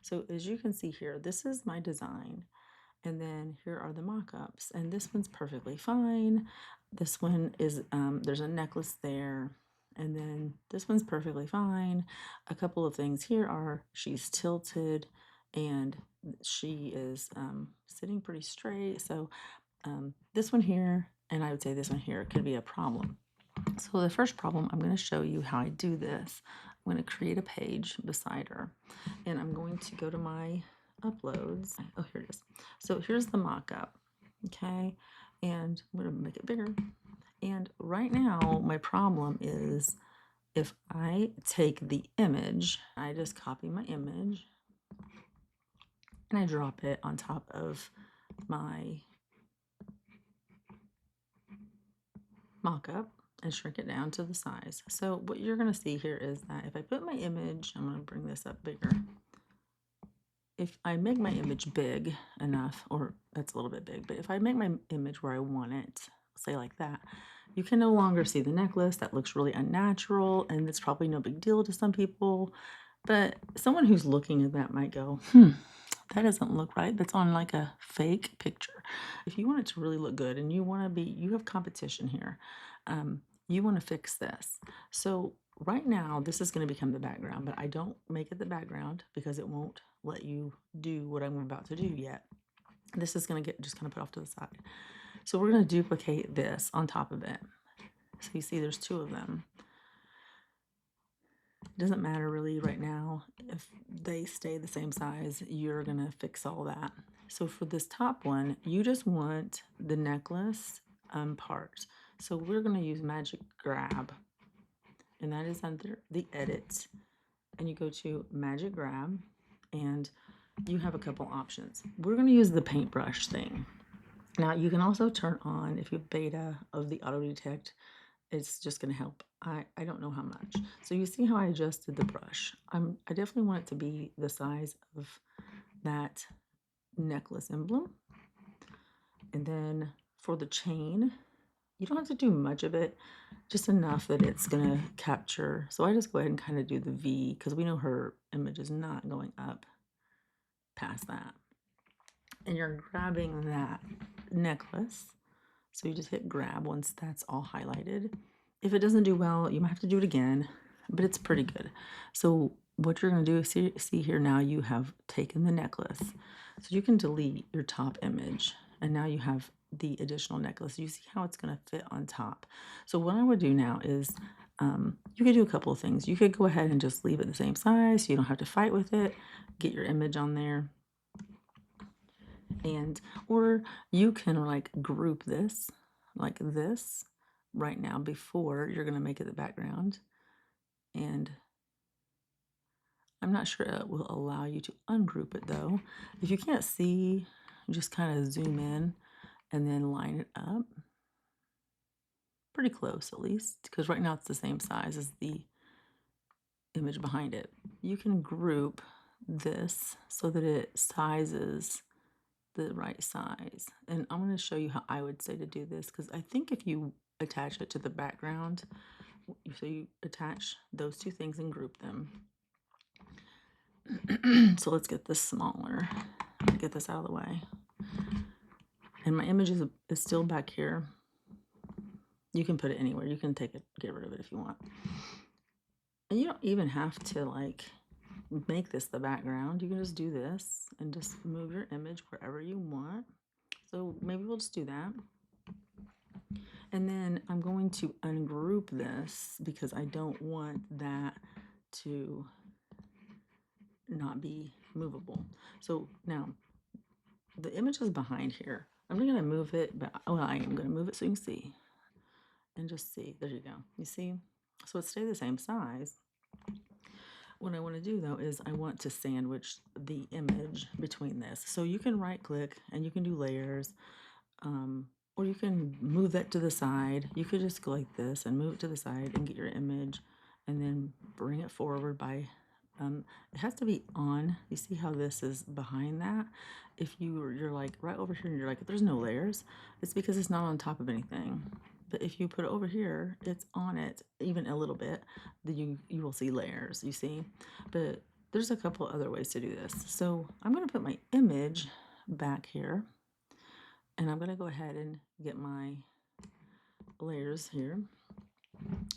So as you can see here, this is my design. And then here are the mock-ups. And this one's perfectly fine. This one is, there's a necklace there. And then this one's perfectly fine. A couple of things here are she's tilted and she is sitting pretty straight. So this one here, and I would say this one here could be a problem. So the first problem, I'm going to show you how I do this. I'm going to create a page beside her, and I'm going to go to my uploads. Oh, here it is. So here's the mock-up, okay? And I'm going to make it bigger. And right now, my problem is if I take the image, I just copy my image, and I drop it on top of my mock-up and shrink it down to the size. So what you're going to see here is that if I put my image, I'm going to bring this up bigger. If I make my image big enough, or that's a little bit big, but if I make my image where I want it, say like that, you can no longer see the necklace. That looks really unnatural, and it's probably no big deal to some people. But someone who's looking at that might go, that doesn't look right. That's on like a fake picture. If you want it to really look good and you have competition here, you want to fix this. So right now, this is going to become the background, but I don't make it the background because it won't let you do what I'm about to do yet. This is going to get just kind of put off to the side. So we're going to duplicate this on top of it. So you see there's two of them. It doesn't matter really right now. If they stay the same size, you're going to fix all that. So for this top one, you just want the necklace part. So we're going to use Magic Grab, and that is under the edit. And you go to Magic Grab, and you have a couple options. We're going to use the paintbrush thing. Now you can also turn on, if you have beta of the auto detect, it's just going to help. I don't know how much. So you see how I adjusted the brush. I definitely want it to be the size of that necklace emblem. And then for the chain, you don't have to do much of it, just enough that it's going to capture. So I just go ahead and kind of do the V because we know her image is not going up past that. And you're grabbing that necklace. So you just hit grab once that's all highlighted. If it doesn't do well, you might have to do it again, but it's pretty good. So what you're going to do is see here now you have taken the necklace. So you can delete your top image, and now you have the additional necklace. You see how it's going to fit on top. So what I would do now is you could do a couple of things. You could go ahead and just leave it the same size so you don't have to fight with it. Get your image on there. Or you can like group this like this right now before you're going to make it the background. And I'm not sure it will allow you to ungroup it though. If you can't see, just kind of zoom in and then line it up pretty close at least, because right now it's the same size as the image behind it. You can group this so that it sizes the right size. And I'm going to show you how I would say to do this, because I think if you attach it to the background, so you attach those two things and group them. So let's get this smaller. Get this out of the way. And my image is still back here. You can put it anywhere. You can take it, get rid of it if you want. And you don't even have to like make this the background. You can just do this and just move your image wherever you want. So maybe we'll just do that. And then I'm going to ungroup this because I don't want that to not be movable. So now the image is behind here. I'm not going to move it, but well, I am going to move it so you can see. And just see. There you go. You see? So it stayed the same size. What I want to do though is I want to sandwich the image between this. So you can right click and you can do layers, or you can move that to the side. You could just go like this and move it to the side and get your image and then bring it forward by, it has to be on. You see how this is behind that? If you're like right over here and you're like, there's no layers, it's because it's not on top of anything. But if you put it over here, it's on it even a little bit, then you will see layers, you see? But there's a couple other ways to do this. So I'm going to put my image back here, and I'm going to go ahead and get my layers here,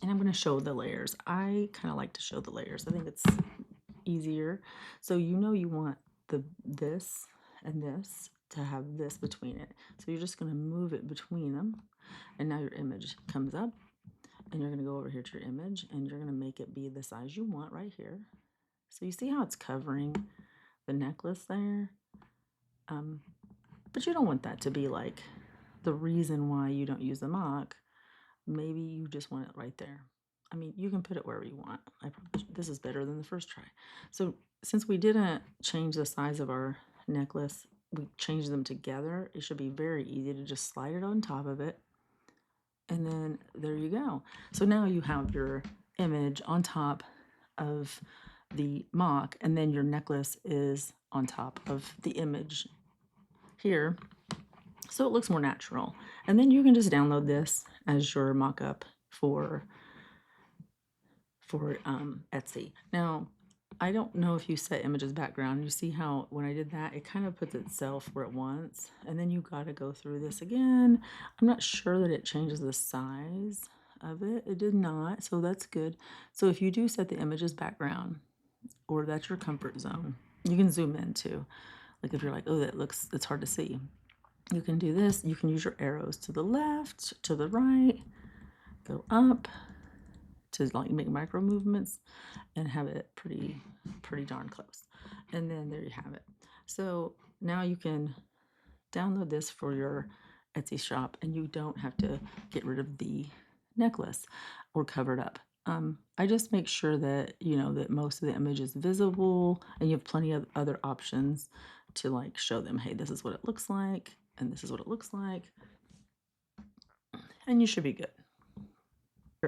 and I'm going to show the layers. I kind of like to show the layers. I think it's easier. So you want this and this to have this between it. So you're just going to move it between them, and now your image comes up, and you're going to go over here to your image, and you're going to make it be the size you want right here. So you see how it's covering the necklace there? But you don't want that to be like the reason why you don't use the mock. Maybe you just want it right there. I mean, you can put it wherever you want. This is better than the first try. So since we didn't change the size of our necklace, we changed them together. It should be very easy to just slide it on top of it. And then there you go. So now you have your image on top of the mock, and then your necklace is on top of the image here. So it looks more natural. And then you can just download this as your mock-up for Etsy. Now, I don't know if you set images background. You see how when I did that, it kind of puts itself where it wants, and then you got to go through this again. I'm not sure that it changes the size of it. It did not, so that's good. So if you do set the images background, or that's your comfort zone, you can zoom in too. Like if you're like, oh, it's hard to see. You can do this. You can use your arrows to the left, to the right, go up to like make micro movements and have it pretty darn close. And then there you have it. So now you can download this for your Etsy shop, and you don't have to get rid of the necklace or cover it up. I just make sure that that most of the image is visible, and you have plenty of other options to like show them, hey, this is what it looks like, and this is what it looks like, and you should be good.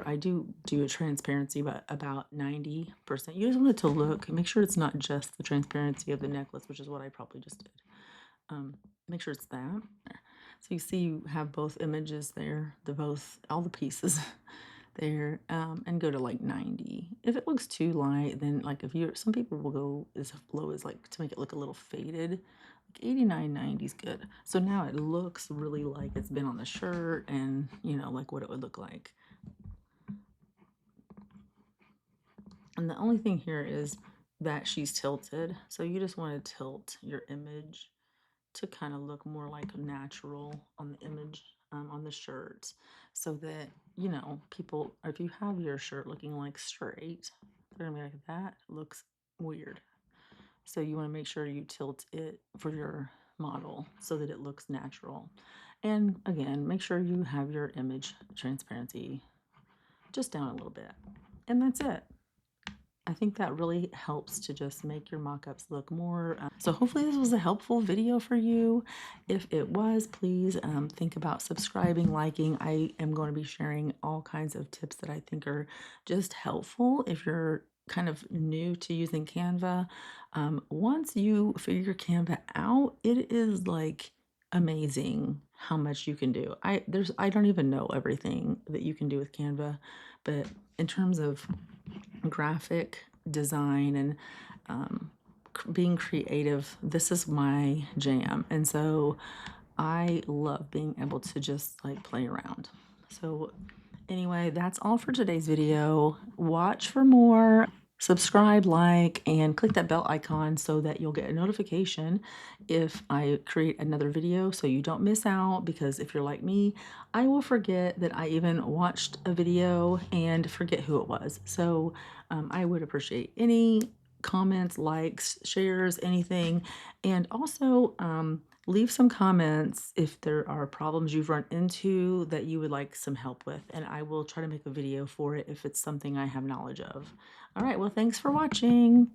I do a transparency, but about 90%. You just want it to look, make sure it's not just the transparency of the necklace, which is what I probably just did. Make sure it's that. So you see you have both images there, all the pieces there, and go to like 90. If it looks too light, then like some people will go as low as like to make it look a little faded. Like 89, 90 is good. So now it looks really like it's been on the shirt, and like what it would look like. And the only thing here is that she's tilted. So you just want to tilt your image to kind of look more like natural on the image, on the shirt, so that people, if you have your shirt looking like straight, they're gonna be like, that looks weird. So you want to make sure you tilt it for your model so that it looks natural. And again, make sure you have your image transparency just down a little bit, and that's it. I think that really helps to just make your mock-ups look more. So hopefully this was a helpful video for you. If it was, please think about subscribing, liking. I am going to be sharing all kinds of tips that I think are just helpful if you're kind of new to using Canva. Once you figure Canva out, it is like amazing how much you can do. I don't even know everything that you can do with Canva, but in terms of graphic design and being creative, this is my jam. And so I love being able to just like play around. So anyway, that's all for today's video. Watch for more. Subscribe, like, and click that bell icon so that you'll get a notification if I create another video, so you don't miss out. Because if you're like me, I will forget that I even watched a video and forget who it was. So I would appreciate any comments, likes, shares, anything. And also leave some comments if there are problems you've run into that you would like some help with, and I will try to make a video for it if it's something I have knowledge of. All right, well, thanks for watching.